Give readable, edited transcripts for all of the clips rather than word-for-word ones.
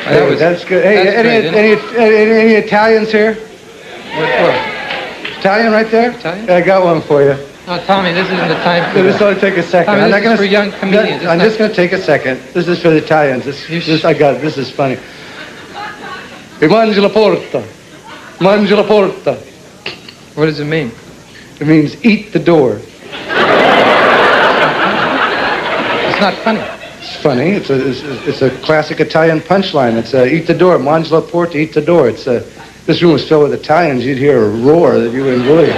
Hey, that's good. Hey, any Italians here? What? Italian right there? Italian? Yeah, I got one for you. No, Tommy, this isn't the time for This ought to take a second. Tommy, I'm not this is gonna, for young comedians. I'm just going to take a second. This is for the Italians. I got it. This is funny. E mangi la porta. Mangi la porta. What does it mean? It means eat the door. It's not funny. It's funny. It's a classic Italian punchline. It's eat the door. Mangi la porta, eat the door. This room was filled with Italians. You'd hear a roar that you wouldn't believe.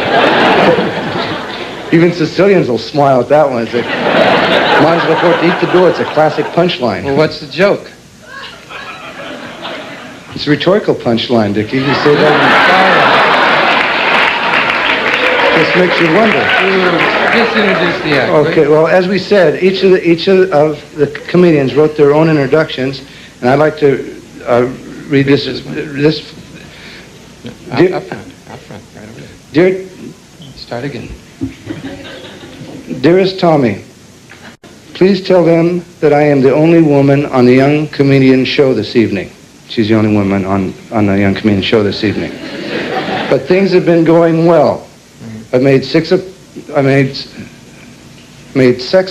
Even Sicilians will smile at that one. It's like, mangi la porta, eat the door. It's a classic punchline. Well, what's the joke? It's a rhetorical punchline, Dickie. You say that. Just makes you wonder. Just introduce the act. Okay. Well, as we said, each of the comedians wrote their own introductions, and I'd like to read this. Up front, right over there. Start again. Dearest Tommy, please tell them that I am the only woman on the Young Comedian show this evening. She's the only woman on the Young Comedian show this evening. But things have been going well. I've made sex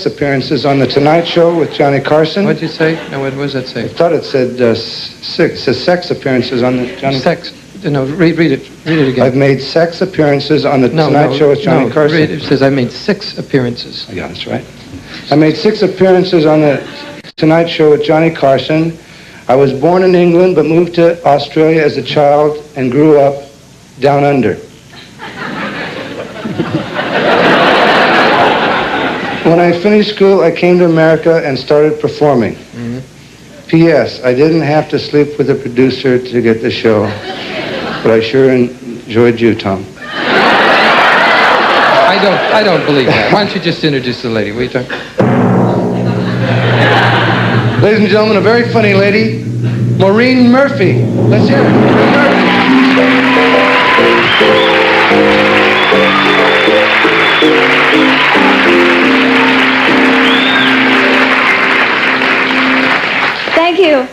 appearances on The Tonight Show with Johnny Carson. What'd you say? No, what does that say? I thought it said six. It says sex appearances on the Johnny... Sex. No, read it. Read it again. I've made sex appearances on The Tonight Show with Johnny Carson. Read it. It says I made 6 appearances. Yeah, that's right. I made 6 appearances on The Tonight Show with Johnny Carson. I was born in England but moved to Australia as a child and grew up down under. When I finished school, I came to America and started performing. P.S. I didn't have to sleep with the producer to get the show, but I sure enjoyed you, Tom. I don't believe that. Why don't you just introduce the lady? What are you talking? Ladies and gentlemen, a very funny lady, Maureen Murphy. Let's hear it. Maureen Thank you.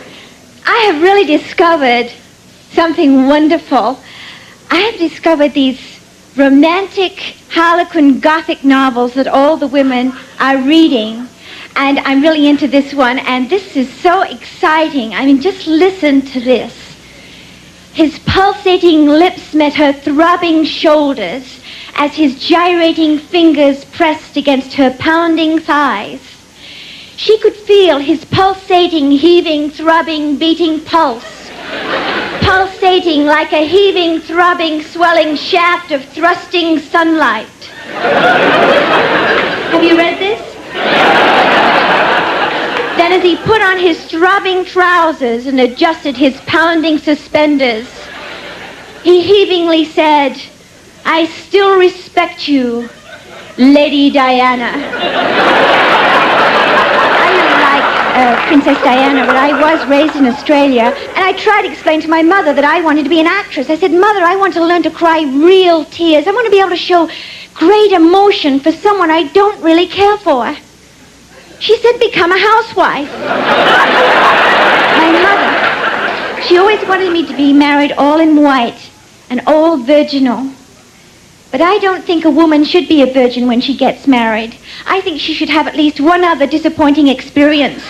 I have really discovered something wonderful. I have discovered these romantic Harlequin Gothic novels that all the women are reading. And I'm really into this one, and this is so exciting. I mean, just listen to this. His pulsating lips met her throbbing shoulders as his gyrating fingers pressed against her pounding thighs. She could feel his pulsating, heaving, throbbing, beating pulse. Pulsating like a heaving, throbbing, swelling shaft of thrusting sunlight. Have you read this? Then as he put on his throbbing trousers and adjusted his pounding suspenders, he heavingly said, "I still respect you, Lady Diana." I don't like Princess Diana, but I was raised in Australia, and I tried to explain to my mother that I wanted to be an actress. I said, "Mother, I want to learn to cry real tears. I want to be able to show great emotion for someone I don't really care for." She said, "Become a housewife." My mother, she always wanted me to be married all in white and all virginal. But I don't think a woman should be a virgin when she gets married. I think she should have at least one other disappointing experience.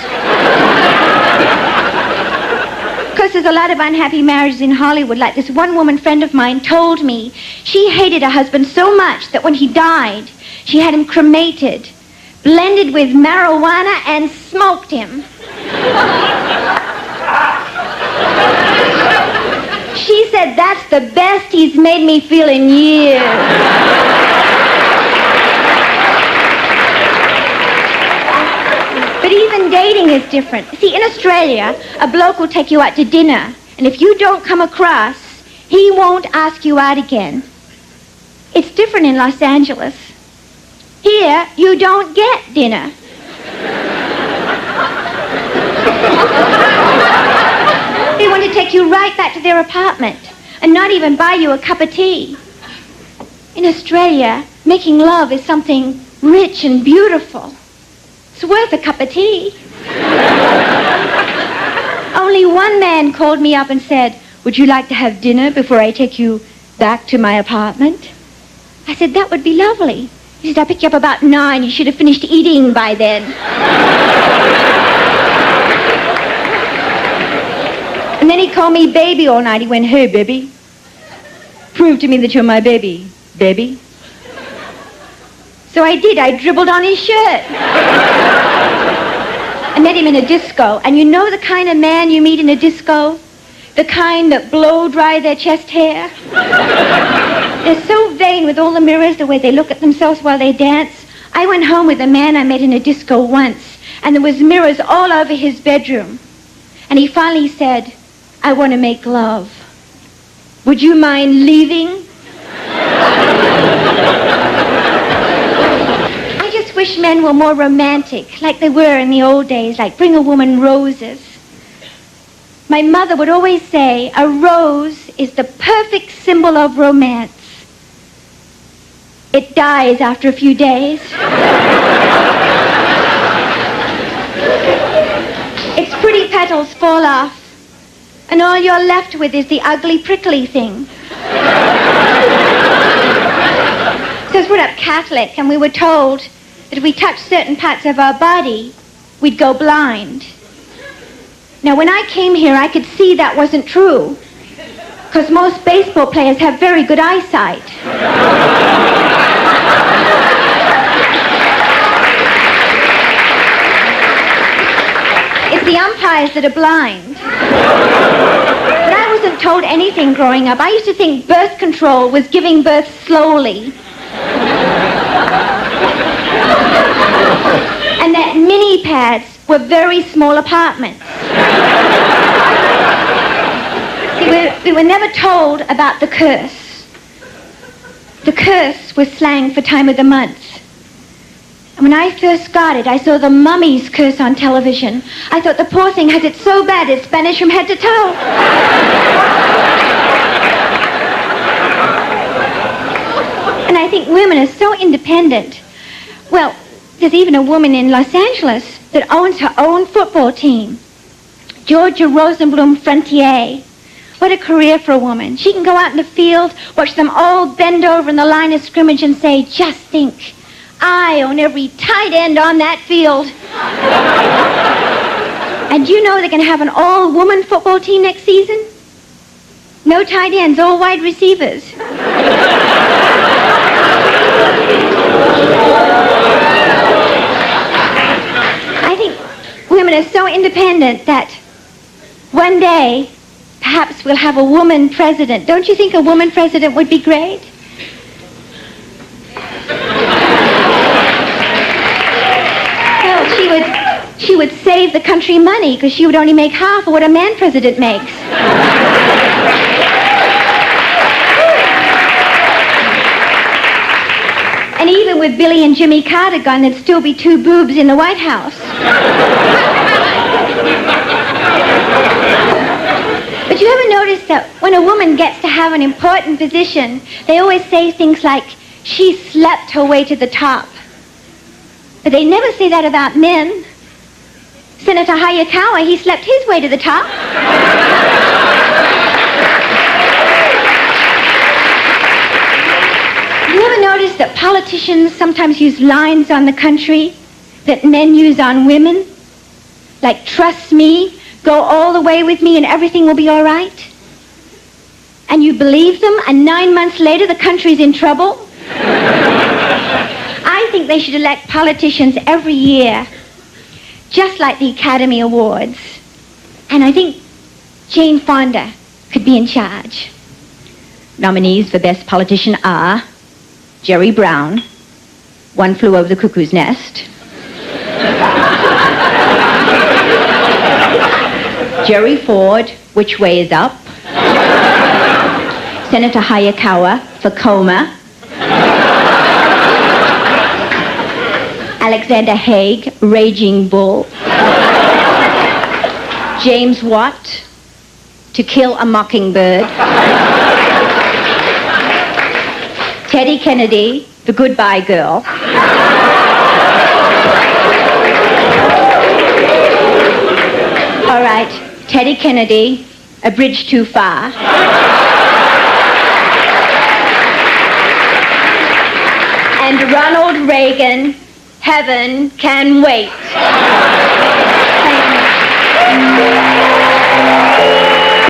Of course, there's a lot of unhappy marriages in Hollywood. Like this one woman friend of mine told me she hated her husband so much that when he died, she had him cremated, blended with marijuana, and smoked him. She said, "That's the best he's made me feel in years." But even dating is different. See, in Australia, a bloke will take you out to dinner, and if you don't come across, he won't ask you out again. It's different in Los Angeles. Here, you don't get dinner. They want to take you right back to their apartment and not even buy you a cup of tea. In Australia, making love is something rich and beautiful. It's worth a cup of tea. Only one man called me up and said, "Would you like to have dinner before I take you back to my apartment?" I said, "That would be lovely." He said, "I'll pick you up about 9. You should have finished eating by then." And then he called me baby all night. He went, "Hey, baby, prove to me that you're my baby, baby." So I did. I dribbled on his shirt. I met him in a disco. And you know the kind of man you meet in a disco? The kind that blow dry their chest hair? They're so vain with all the mirrors, the way they look at themselves while they dance. I went home with a man I met in a disco once, and there was mirrors all over his bedroom. And he finally said, "I want to make love. Would you mind leaving?" I just wish men were more romantic, like they were in the old days, like bring a woman roses. My mother would always say, a rose is the perfect symbol of romance. It dies after a few days. Its pretty petals fall off, and all you're left with is the ugly, prickly thing. So I was brought up Catholic, and we were told that if we touched certain parts of our body, we'd go blind. Now, when I came here, I could see that wasn't true, because most baseball players have very good eyesight. It's the umpires that are blind. But I wasn't told anything growing up. I used to think birth control was giving birth slowly. And that mini pads were very small apartments. See, we were never told about the curse. The curse was slang for time of the month. And when I first got it, I saw the mummy's curse on television. I thought the poor thing has it so bad it's Spanish from head to toe. And I think women are so independent. Well, there's even a woman in Los Angeles that owns her own football team. Georgia Rosenblum Frontier. What a career for a woman. She can go out in the field, watch them all bend over in the line of scrimmage and say, "Just think, I own every tight end on that field." And you know they're going to have an all-woman football team next season? No tight ends, all wide receivers. I think women are so independent that one day, perhaps we'll have a woman president. Don't you think a woman president would be great? Well, she would save the country money because she would only make half of what a man president makes. And even with Billy and Jimmy Carter gone, there'd still be 2 boobs in the White House. But you ever notice that when a woman gets to have an important position, they always say things like, "She slept her way to the top." But they never say that about men. Senator Hayakawa, he slept his way to the top. You ever notice that politicians sometimes use lines on the country that men use on women? Like, "Trust me, go all the way with me and everything will be all right"? And you believe them, and 9 months later the country's in trouble? I think they should elect politicians every year, just like the Academy Awards. And I think Jane Fonda could be in charge. Nominees for Best Politician are Jerry Brown, One Flew Over the Cuckoo's Nest. Jerry Ford, Which Way Is Up. Senator Hayakawa for Coma. Alexander Haig, Raging Bull. James Watt, To Kill a Mockingbird. Teddy Kennedy, The Goodbye Girl. All right, Teddy Kennedy, A Bridge Too Far. And Ronald Reagan, Heaven Can Wait.